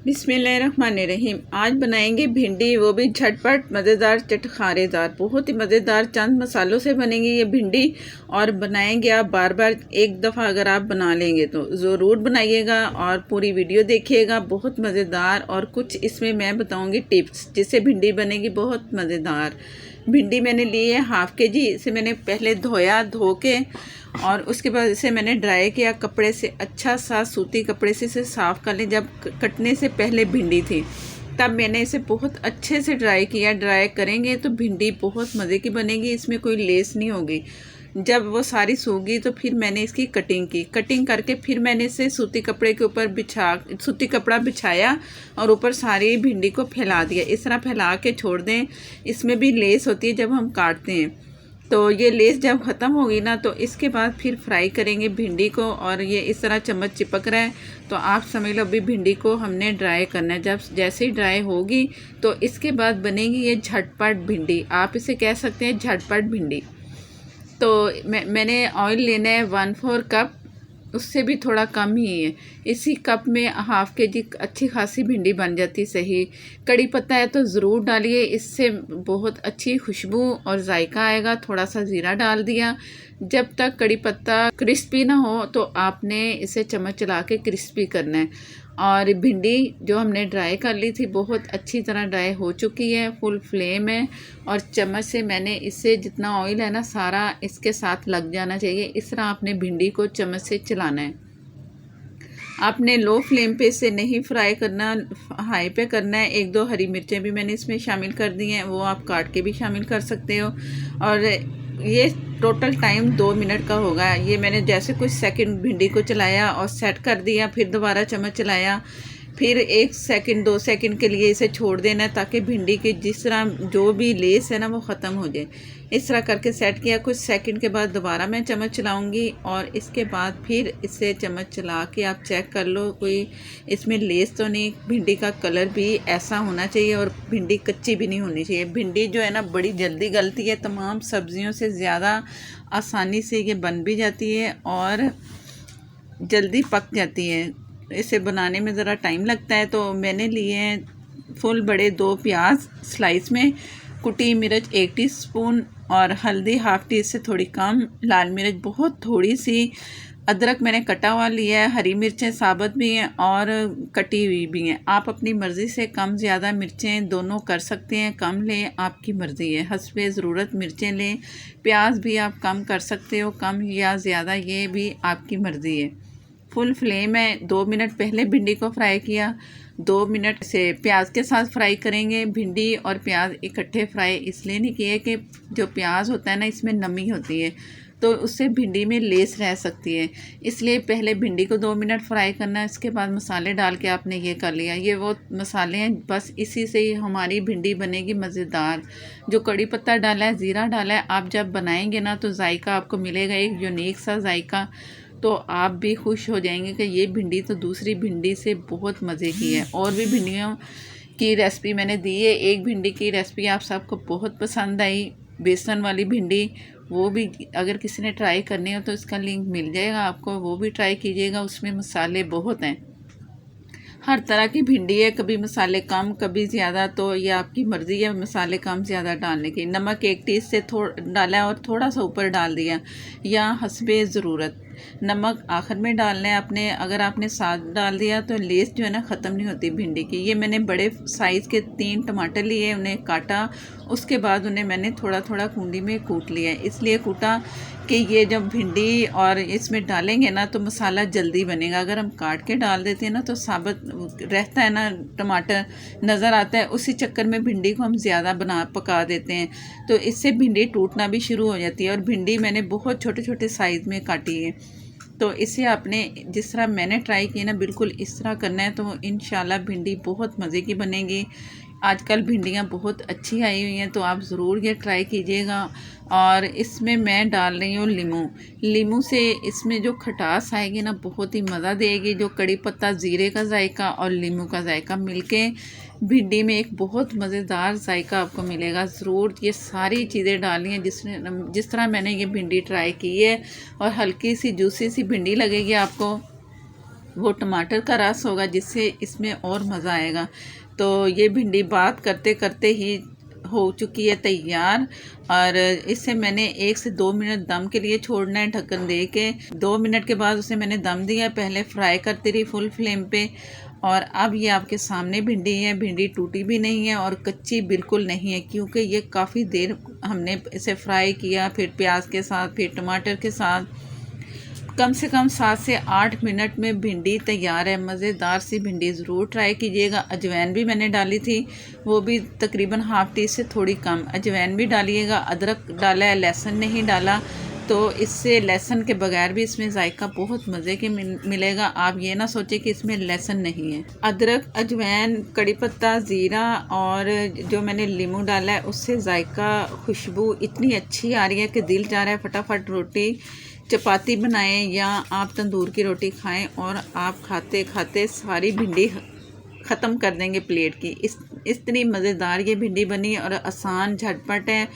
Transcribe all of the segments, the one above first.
बिस्मिल्लाहिर्रहमानिर्रहीम। आज बनाएंगे भिंडी, वो भी झटपट मज़ेदार चटखारेदार। बहुत ही मज़ेदार चंद मसालों से बनेंगी ये भिंडी और बनाएंगे आप बार बार। एक दफ़ा अगर आप बना लेंगे तो ज़रूर बनाइएगा और पूरी वीडियो देखिएगा। बहुत मज़ेदार और कुछ इसमें मैं बताऊंगी टिप्स जिससे भिंडी बनेगी बहुत मज़ेदार। भिंडी मैंने ली है हाफ़ के जी। इसे मैंने पहले धोया, धो के और उसके बाद इसे मैंने ड्राई किया कपड़े से। अच्छा सा सूती कपड़े से इसे साफ़ कर लें। जब कटने से पहले भिंडी थी तब मैंने इसे बहुत अच्छे से ड्राई किया। ड्राई करेंगे तो भिंडी बहुत मज़े की बनेगी, इसमें कोई लेस नहीं होगी। जब वो सारी सूगी तो फिर मैंने इसकी कटिंग की। कटिंग करके फिर मैंने इसे सूती कपड़े के ऊपर सूती कपड़ा बिछाया और ऊपर सारी भिंडी को फैला दिया। इस तरह फैला के छोड़ दें। इसमें भी लेस होती है जब हम काटते हैं, तो ये लेस जब ख़त्म होगी ना तो इसके बाद फिर फ्राई करेंगे भिंडी को। और ये इस तरह चम्मच चिपक रहा है तो आप समझ लो अभी भिंडी को हमने ड्राई करना है। जब जैसे ही ड्राई होगी तो इसके बाद बनेगी ये झटपट भिंडी। आप इसे कह सकते हैं झटपट भिंडी। तो मैंने ऑयल लेना है 1/4 कप, उससे भी थोड़ा कम ही है। इसी कप में हाफ़ के जी अच्छी खासी भिंडी बन जाती सही। कड़ी पत्ता है तो ज़रूर डालिए, इससे बहुत अच्छी खुशबू और जायका आएगा। थोड़ा सा ज़ीरा डाल दिया। जब तक कड़ी पत्ता क्रिस्पी ना हो तो आपने इसे चम्मच चला के क्रिस्पी करना है। और भिंडी जो हमने ड्राई कर ली थी बहुत अच्छी तरह ड्राई हो चुकी है, फुल फ्लेम है। और चम्मच से मैंने इससे जितना ऑयल है ना सारा इसके साथ लग जाना चाहिए। इस तरह आपने भिंडी को चम्मच से चलाना है। आपने लो फ्लेम पे इसे नहीं फ्राई करना, हाई पे करना है। 1-2 हरी मिर्चें भी मैंने इसमें शामिल कर दी हैं, वो आप काट के भी शामिल कर सकते हो। और ये टोटल टाइम 2 मिनट का होगा। ये मैंने जैसे कुछ सेकंड भिंडी को चलाया और सेट कर दिया, फिर दोबारा चम्मच चलाया, फिर 1 सेकंड 2 सेकंड के लिए इसे छोड़ देना है ताकि भिंडी की जिस तरह जो भी लेस है ना वो ख़त्म हो जाए। इस तरह करके सेट किया। कुछ सेकंड के बाद दोबारा मैं चम्मच चलाऊंगी और इसके बाद फिर इसे चम्मच चला के आप चेक कर लो कोई इसमें लेस तो नहीं। भिंडी का कलर भी ऐसा होना चाहिए और भिंडी कच्ची भी नहीं होनी चाहिए। भिंडी जो है ना बड़ी जल्दी गलती है, तमाम सब्जियों से ज़्यादा आसानी से ये बन भी जाती है और जल्दी पक जाती है। इसे बनाने में ज़रा टाइम लगता है। तो मैंने लिए हैं फुल बड़े 2 प्याज स्लाइस में, कुटी मिर्च 1 टीस्पून और हल्दी हाफ़ टी से थोड़ी कम, लाल मिर्च बहुत थोड़ी सी, अदरक मैंने कटा हुआ लिया है, हरी मिर्चें साबुत भी हैं और कटी हुई भी हैं। आप अपनी मर्ज़ी से कम ज़्यादा मिर्चें दोनों कर सकते हैं, कम लें आपकी मर्ज़ी है। हस्बे ज़रूरत मिर्चें लें। प्याज भी आप कम कर सकते हो, कम या ज़्यादा ये भी आपकी मर्ज़ी है। फुल फ्लेम है। 2 मिनट पहले भिंडी को फ्राई किया, 2 मिनट से प्याज के साथ फ्राई करेंगे। भिंडी और प्याज इकट्ठे फ्राई इसलिए नहीं किए कि जो प्याज होता है ना इसमें नमी होती है तो उससे भिंडी में लेस रह सकती है, इसलिए पहले भिंडी को 2 मिनट फ्राई करना है। इसके बाद मसाले डाल के आपने ये कर लिया। ये वो मसाले हैं, बस इसी से ही हमारी भिंडी बनेगी मज़ेदार। जो कड़ी पत्ता डाला है, ज़ीरा डाला है, आप जब बनाएंगे ना तो जायका आपको मिलेगा, एक यूनिक सा जायका। तो आप भी खुश हो जाएंगे कि ये भिंडी तो दूसरी भिंडी से बहुत मज़े की है। और भी भिंडियों की रेसिपी मैंने दी है। एक भिंडी की रेसिपी आप सबको बहुत पसंद आई, बेसन वाली भिंडी, वो भी अगर किसी ने ट्राई करनी हो तो इसका लिंक मिल जाएगा आपको, वो भी ट्राई कीजिएगा। उसमें मसाले बहुत हैं, हर तरह की भिंडी है, कभी मसाले कम कभी ज़्यादा, तो ये आपकी मर्ज़ी है मसाले कम ज़्यादा डालने की। नमक 1 टीस्पून से डाला और थोड़ा सा ऊपर डाल दिया या हस्बे ज़रूरत। नमक आखिर में डालना है आपने, अगर आपने साथ डाल दिया तो लेस जो है ना ख़त्म नहीं होती भिंडी की। ये मैंने बड़े साइज़ के 3 टमाटर लिए, उन्हें काटा, उसके बाद उन्हें मैंने थोड़ा थोड़ा कूंडी में कूट लिया। इसलिए कूटा कि ये जब भिंडी और इसमें डालेंगे ना तो मसाला जल्दी बनेगा। अगर हम काट के डाल देते हैं ना तो साबुत रहता है ना, टमाटर नज़र आता है, उसी चक्कर में भिंडी को हम ज़्यादा पका देते हैं तो इससे भिंडी टूटना भी शुरू हो जाती है। और भिंडी मैंने बहुत छोटे छोटे साइज़ में काटी है। तो इसे आपने जिस तरह मैंने ट्राई की ना बिल्कुल इस तरह करना है तो इंशाल्लाह भिंडी बहुत मज़े की बनेगी। आजकल भिंडियाँ बहुत अच्छी आई हुई हैं तो आप ज़रूर ये ट्राई कीजिएगा। और इसमें मैं डाल रही हूँ लीमू से इसमें जो खटास आएगी ना बहुत ही मज़ा देगी। जो कड़ी पत्ता, ज़ीरे का जायका और लीमू का जायका मिलके भिंडी में एक बहुत मज़ेदार जायका आपको मिलेगा। ज़रूर ये सारी चीज़ें डाली हैं जिस तरह मैंने ये भिंडी ट्राई की है और हल्की सी जूसी सी भिंडी लगेगी आपको। वो टमाटर का रस होगा जिससे इसमें और मज़ा आएगा। तो ये भिंडी बात करते करते ही हो चुकी है तैयार, और इसे मैंने 1 से 2 मिनट दम के लिए छोड़ना है ढक्कन दे के। 2 मिनट के बाद उसे मैंने दम दिया, पहले फ्राई करती रही फुल फ्लेम पे। और अब ये आपके सामने भिंडी है, भिंडी टूटी भी नहीं है और कच्ची बिल्कुल नहीं है, क्योंकि ये काफ़ी देर हमने इसे फ्राई किया, फिर प्याज के साथ, फिर टमाटर के साथ। कम से कम 7 से 8 मिनट में भिंडी तैयार है। मज़ेदार सी भिंडी ज़रूर ट्राई कीजिएगा। अजवाइन भी मैंने डाली थी, वो भी तकरीबन हाफ़ टी से थोड़ी कम अजवाइन भी डालिएगा। अदरक डाला है, लहसुन नहीं डाला, तो इससे लहसुन के बगैर भी इसमें जायका बहुत मज़े के मिलेगा। आप ये ना सोचें कि इसमें लहसुन नहीं है। अदरक, अजवाइन, कड़ी पत्ता, ज़ीरा और जो मैंने लीमू डाला है उससे जायका, खुशबू इतनी अच्छी आ रही है कि दिल चाह रहा है फटाफट रोटी चपाती बनाएं या आप तंदूर की रोटी खाएं, और आप खाते खाते सारी भिंडी ख़त्म कर देंगे प्लेट की। इतनी मज़ेदार ये भिंडी बनी और आसान झटपट है।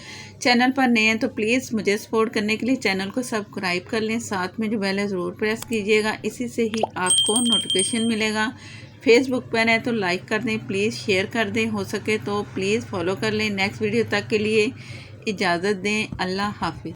चैनल पर नए हैं तो प्लीज़ मुझे सपोर्ट करने के लिए चैनल को सब्सक्राइब कर लें, साथ में जो बेल है ज़रूर प्रेस कीजिएगा, इसी से ही आपको नोटिफिकेशन मिलेगा। फेसबुक पर है तो लाइक कर दें, प्लीज़ शेयर कर दें, हो सके तो प्लीज़ फॉलो कर लें। नेक्स्ट वीडियो तक के लिए इजाज़त दें। अल्लाह हाफिज़।